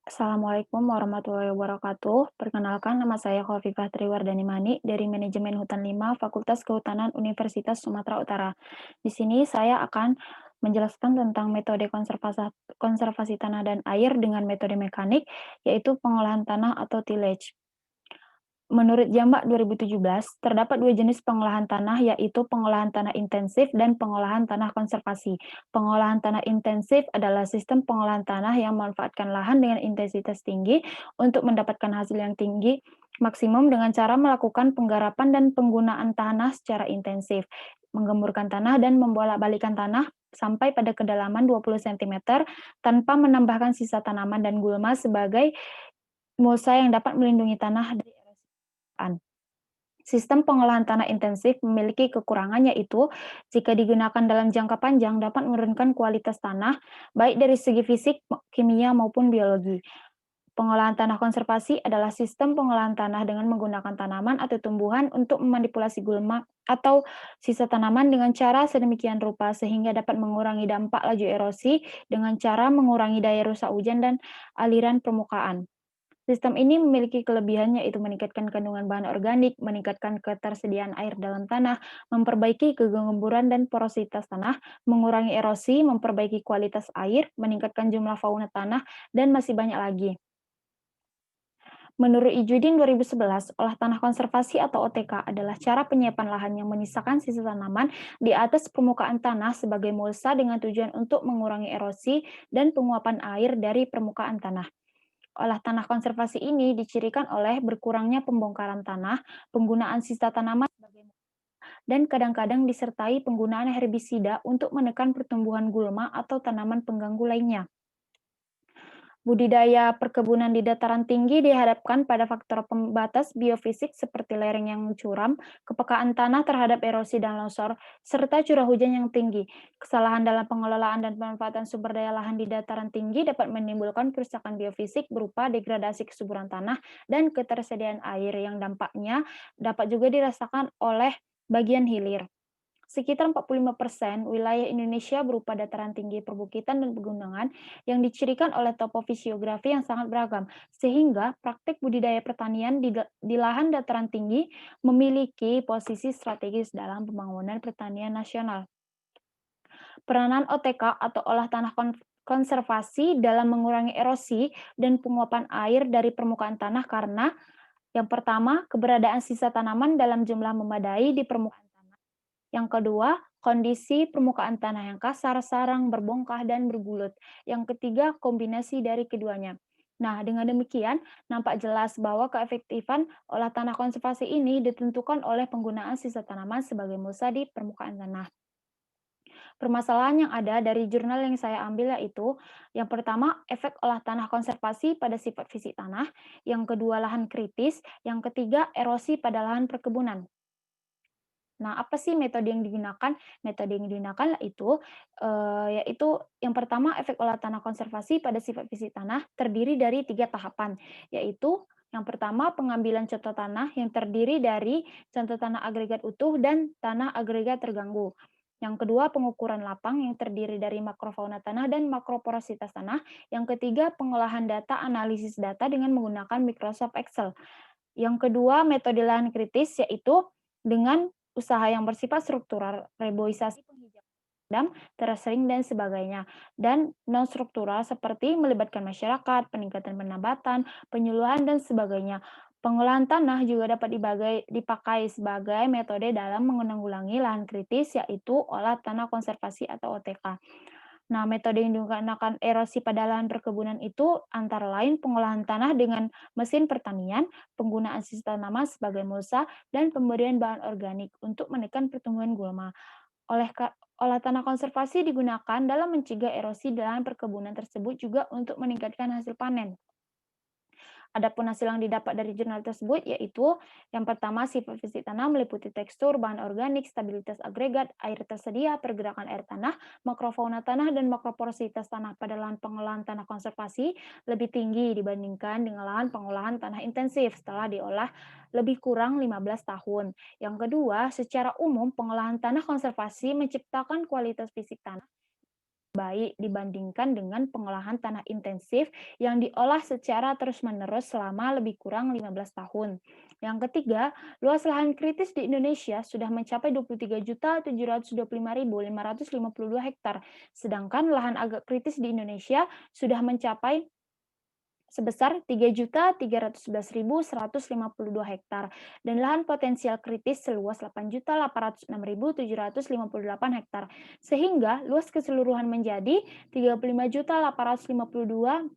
Assalamualaikum warahmatullahi wabarakatuh. Perkenalkan, nama saya Khofifah Triwardani dari Manajemen Hutan 5 Fakultas Kehutanan Universitas Sumatera Utara. Di sini saya akan menjelaskan tentang metode konservasi tanah dan air dengan metode mekanik, yaitu pengolahan tanah atau tillage. Menurut Jambak 2017, terdapat dua jenis pengolahan tanah, yaitu pengolahan tanah intensif dan pengolahan tanah konservasi. Pengolahan tanah intensif adalah sistem pengolahan tanah yang memanfaatkan lahan dengan intensitas tinggi untuk mendapatkan hasil yang tinggi maksimum dengan cara melakukan penggarapan dan penggunaan tanah secara intensif, menggemburkan tanah dan membolak-balikan tanah sampai pada kedalaman 20 cm tanpa menambahkan sisa tanaman dan gulma sebagai mulsa yang dapat melindungi tanah dari erosi. Sistem pengolahan tanah intensif memiliki kekurangan, yaitu jika digunakan dalam jangka panjang dapat menurunkan kualitas tanah baik dari segi fisik, kimia maupun biologi. Pengolahan tanah konservasi adalah sistem pengolahan tanah dengan menggunakan tanaman atau tumbuhan untuk memanipulasi gulma atau sisa tanaman dengan cara sedemikian rupa sehingga dapat mengurangi dampak laju erosi dengan cara mengurangi daya rusak hujan dan aliran permukaan. Sistem ini memiliki kelebihan, yaitu meningkatkan kandungan bahan organik, meningkatkan ketersediaan air dalam tanah, memperbaiki kegemburan dan porositas tanah, mengurangi erosi, memperbaiki kualitas air, meningkatkan jumlah fauna tanah, dan masih banyak lagi. Menurut Ijudin 2011, olah tanah konservasi atau OTK adalah cara penyiapan lahan yang menyisakan sisa tanaman di atas permukaan tanah sebagai mulsa dengan tujuan untuk mengurangi erosi dan penguapan air dari permukaan tanah. Olah tanah konservasi ini dicirikan oleh berkurangnya pembongkaran tanah, penggunaan sisa tanaman dan kadang-kadang disertai penggunaan herbisida untuk menekan pertumbuhan gulma atau tanaman pengganggu lainnya. Budidaya perkebunan di dataran tinggi dihadapkan pada faktor pembatas biofisik seperti lereng yang curam, kepekaan tanah terhadap erosi dan longsor, serta curah hujan yang tinggi. Kesalahan dalam pengelolaan dan pemanfaatan sumber daya lahan di dataran tinggi dapat menimbulkan kerusakan biofisik berupa degradasi kesuburan tanah dan ketersediaan air yang dampaknya dapat juga dirasakan oleh bagian hilir. Sekitar 45% wilayah Indonesia berupa dataran tinggi, perbukitan, dan pegunungan yang dicirikan oleh topofisiografi yang sangat beragam, sehingga praktik budidaya pertanian di lahan dataran tinggi memiliki posisi strategis dalam pembangunan pertanian nasional. Peranan OTK atau olah tanah konservasi dalam mengurangi erosi dan penguapan air dari permukaan tanah karena yang pertama, keberadaan sisa tanaman dalam jumlah memadai di permukaan tanah. Yang kedua, kondisi permukaan tanah yang kasar, sarang, berbongkah, dan bergulut. Yang ketiga, kombinasi dari keduanya. Nah, dengan demikian, nampak jelas bahwa keefektifan olah tanah konservasi ini ditentukan oleh penggunaan sisa tanaman sebagai mulsa di permukaan tanah. Permasalahan yang ada dari jurnal yang saya ambil yaitu, yang pertama, efek olah tanah konservasi pada sifat fisik tanah, yang kedua, lahan kritis, yang ketiga, erosi pada lahan perkebunan. Nah, apa sih metode yang digunakan? Metode yang digunakan yaitu yang pertama, efek olah tanah konservasi pada sifat fisik tanah terdiri dari 3 tahapan, yaitu yang pertama, pengambilan contoh tanah yang terdiri dari contoh tanah agregat utuh dan tanah agregat terganggu. Yang kedua, pengukuran lapang yang terdiri dari makrofauna tanah dan makroporositas tanah. Yang ketiga, pengolahan data, analisis data dengan menggunakan Microsoft Excel. Yang kedua, metode lahan kritis, yaitu dengan usaha yang bersifat struktural, reboisasi, penghijauan, terasering, dan sebagainya. Dan non-struktural seperti melibatkan masyarakat, peningkatan penambatan, penyuluhan, dan sebagainya. Pengolahan tanah juga dapat dipakai sebagai metode dalam menanggulangi lahan kritis, yaitu olah tanah konservasi atau OTK. Nah, metode yang digunakan erosi pada lahan perkebunan itu antara lain pengolahan tanah dengan mesin pertanian, penggunaan sisa tanaman sebagai mulsa, dan pemberian bahan organik untuk menekan pertumbuhan gulma. Olah tanah konservasi digunakan dalam mencegah erosi di lahan perkebunan tersebut juga untuk meningkatkan hasil panen. Adapun hasil yang didapat dari jurnal tersebut yaitu yang pertama, sifat fisik tanah meliputi tekstur, bahan organik, stabilitas agregat, air tersedia, pergerakan air tanah, makrofauna tanah, dan makroporositas tanah pada lahan pengolahan tanah konservasi lebih tinggi dibandingkan dengan lahan pengolahan tanah intensif setelah diolah lebih kurang 15 tahun. Yang kedua, secara umum pengolahan tanah konservasi menciptakan kualitas fisik tanah baik dibandingkan dengan pengolahan tanah intensif yang diolah secara terus-menerus selama lebih kurang 15 tahun. Yang ketiga, luas lahan kritis di Indonesia sudah mencapai 23.725.552 hektar, sedangkan lahan agak kritis di Indonesia sudah mencapai sebesar 3.311.152 hektar dan lahan potensial kritis seluas 8.806.758 hektar, sehingga luas keseluruhan menjadi 35.852.462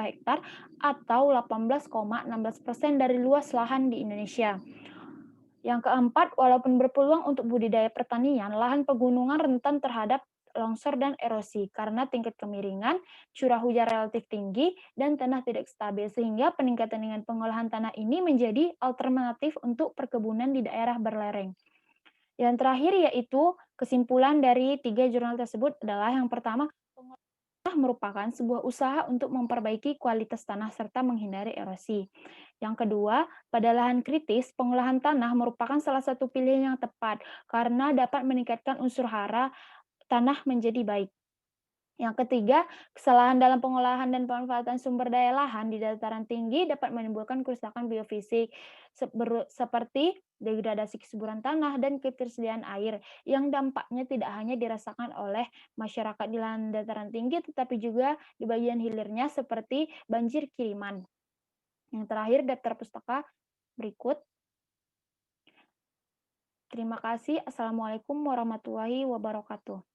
hektar atau 18,16% dari luas lahan di Indonesia. Yang keempat, walaupun berpeluang untuk budidaya pertanian, lahan pegunungan rentan terhadap longsor dan erosi karena tingkat kemiringan, curah hujan relatif tinggi, dan tanah tidak stabil, sehingga peningkatan dengan pengolahan tanah ini menjadi alternatif untuk perkebunan di daerah berlereng. Yang terakhir yaitu kesimpulan dari 3 jurnal tersebut adalah yang pertama, merupakan sebuah usaha untuk memperbaiki kualitas tanah serta menghindari erosi. Yang kedua, pada lahan kritis, pengolahan tanah merupakan salah satu pilihan yang tepat karena dapat meningkatkan unsur hara tanah menjadi baik. Yang ketiga, kesalahan dalam pengolahan dan pemanfaatan sumber daya lahan di dataran tinggi dapat menimbulkan kerusakan biofisik seperti degradasi kesuburan tanah dan ketersediaan air yang dampaknya tidak hanya dirasakan oleh masyarakat di lahan dataran tinggi tetapi juga di bagian hilirnya seperti banjir kiriman. Yang terakhir, daftar pustaka berikut. Terima kasih. Assalamualaikum warahmatullahi wabarakatuh.